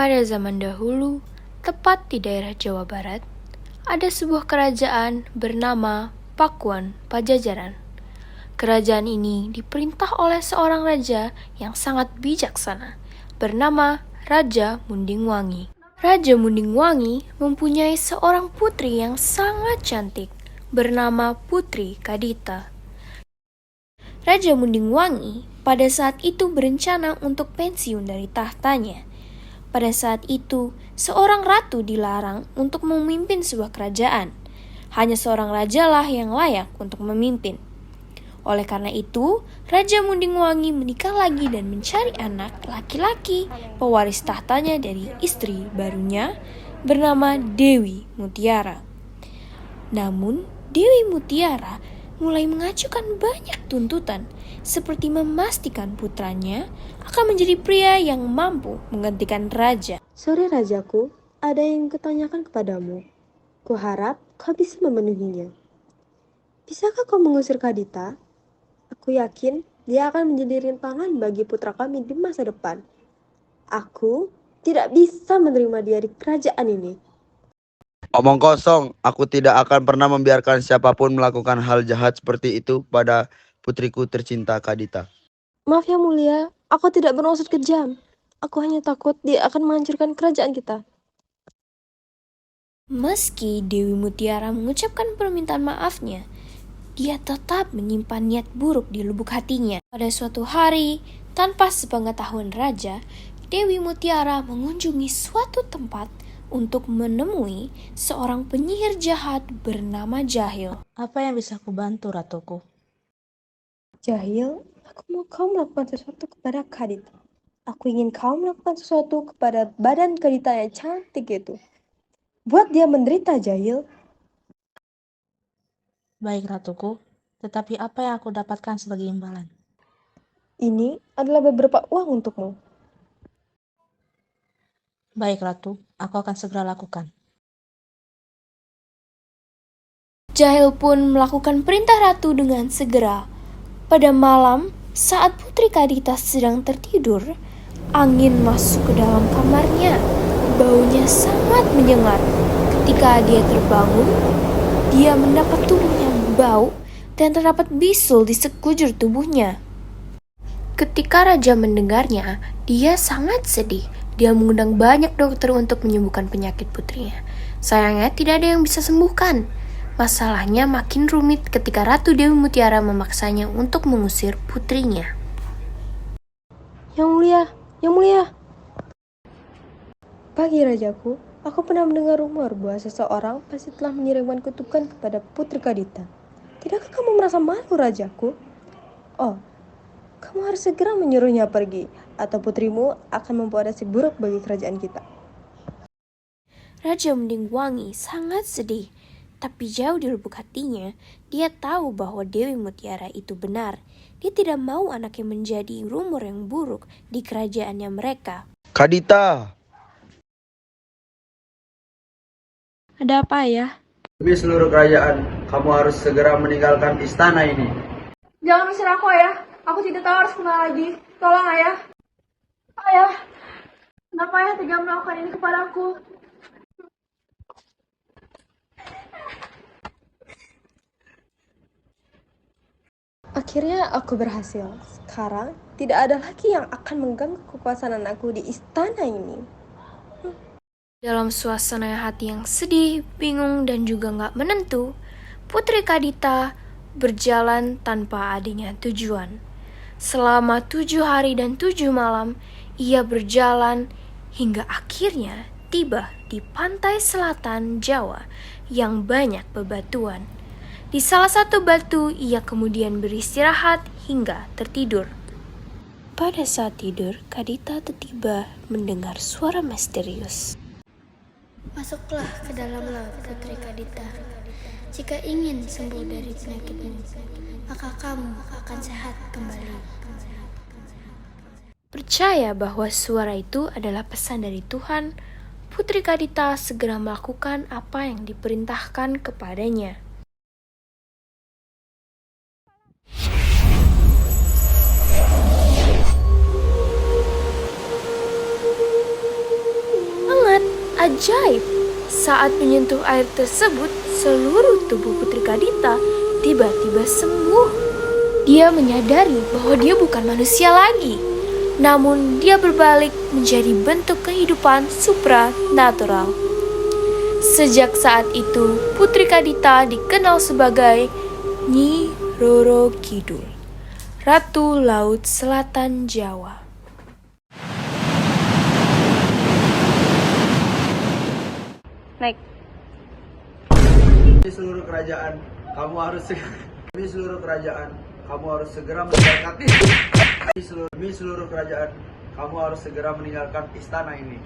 Pada zaman dahulu, tepat di daerah Jawa Barat, ada sebuah kerajaan bernama Pakuan Pajajaran. Kerajaan ini diperintah oleh seorang raja yang sangat bijaksana, bernama Raja Mundingwangi. Raja Mundingwangi mempunyai seorang putri yang sangat cantik, bernama Putri Kadita. Raja Mundingwangi pada saat itu berencana untuk pensiun dari tahtanya. Pada saat itu, seorang ratu dilarang untuk memimpin sebuah kerajaan. Hanya seorang rajalah yang layak untuk memimpin. Oleh karena itu, Raja Mundingwangi menikah lagi dan mencari anak laki-laki pewaris tahtanya dari istri barunya bernama Dewi Mutiara. Namun, Dewi Mutiara mulai mengajukan banyak tuntutan, seperti memastikan putranya akan menjadi pria yang mampu menggantikan raja. Sorry rajaku, ada yang kutanyakan kepadamu. Kuharap kau bisa memenuhinya. Bisakah kau mengusir Kadita? Aku yakin dia akan menjadi rintangan bagi putra kami di masa depan. Aku tidak bisa menerima dia di kerajaan ini. Omong kosong, aku tidak akan pernah membiarkan siapapun melakukan hal jahat seperti itu pada putriku tercinta Kadita. Maaf yang mulia, aku tidak bermaksud kejam. Aku hanya takut dia akan menghancurkan kerajaan kita. Meski Dewi Mutiara mengucapkan permintaan maafnya, dia tetap menyimpan niat buruk di lubuk hatinya. Pada suatu hari, tanpa sepengetahuan raja, Dewi Mutiara mengunjungi suatu tempat untuk menemui seorang penyihir jahat bernama Jahil. Apa yang bisa aku bantu, ratuku? Jahil, aku mau kau melakukan sesuatu kepada Kadita. Aku ingin kau melakukan sesuatu kepada badan Kadita yang cantik itu. Buat dia menderita, Jahil. Baik, ratuku. Tetapi apa yang aku dapatkan sebagai imbalan? Ini adalah beberapa uang untukmu. Baik, ratu. Aku akan segera lakukan. Jahil pun melakukan perintah ratu dengan segera. Pada malam, saat Putri Kadita sedang tertidur, angin masuk ke dalam kamarnya. Baunya sangat menyengat. Ketika dia terbangun, dia mendapat tubuhnya bau dan terdapat bisul di sekujur tubuhnya. Ketika raja mendengarnya, dia sangat sedih. Dia mengundang banyak dokter untuk menyembuhkan penyakit putrinya. Sayangnya tidak ada yang bisa sembuhkan. Masalahnya makin rumit ketika Ratu Dewi Mutiara memaksanya untuk mengusir putrinya. Yang mulia. Pagi rajaku, aku pernah mendengar rumor bahwa seseorang pasti telah mengirimkan kutukan kepada Putri Kadita. Tidakkah kamu merasa malu, rajaku? Oh, kamu harus segera menyuruhnya pergi, atau putrimu akan membawa nasib buruk bagi kerajaan kita. Raja Mundingwangi sangat sedih, tapi jauh di lubuk hatinya, dia tahu bahwa Dewi Mutiara itu benar. Dia tidak mau anaknya menjadi rumor yang buruk di kerajaannya mereka. Kadita! Ada apa ya? Demi seluruh kerajaan, kamu harus segera meninggalkan istana ini. Jangan usir aku, Ayah. Aku tidak tahu harus kemana lagi. Tolong, Ayah. Ayah, kenapa Ayah tega melakukan ini kepadaku? Akhirnya aku berhasil. Sekarang tidak ada lagi yang akan mengganggu kekuasaan anakku di istana ini. Dalam suasana hati yang sedih, bingung, dan juga gak menentu, Putri Kadita berjalan tanpa adanya tujuan. Selama 7 hari dan 7 malam, ia berjalan hingga akhirnya tiba di pantai selatan Jawa yang banyak bebatuan. Di salah satu batu, ia kemudian beristirahat hingga tertidur. Pada saat tidur, Kadita tiba mendengar suara misterius. Masuklah ke dalam laut, Putri Kadita. Jika ingin sembuh dari penyakitmu, maka kamu akan sehat kembali. Percaya bahwa suara itu adalah pesan dari Tuhan, Putri Kadita segera melakukan apa yang diperintahkan kepadanya. ajaib. Saat menyentuh air tersebut, seluruh tubuh Putri Kadita tiba-tiba sembuh. Dia menyadari bahwa dia bukan manusia lagi, namun dia berbalik menjadi bentuk kehidupan supranatural. Sejak saat itu, Putri Kadita dikenal sebagai Nyi Roro Kidul, Ratu Laut Selatan Jawa. Naik. Demi seluruh kerajaan, kamu harus demi seluruh kerajaan, kamu harus segera meninggalkan demi seluruh kerajaan, kamu harus segera meninggalkan istana ini.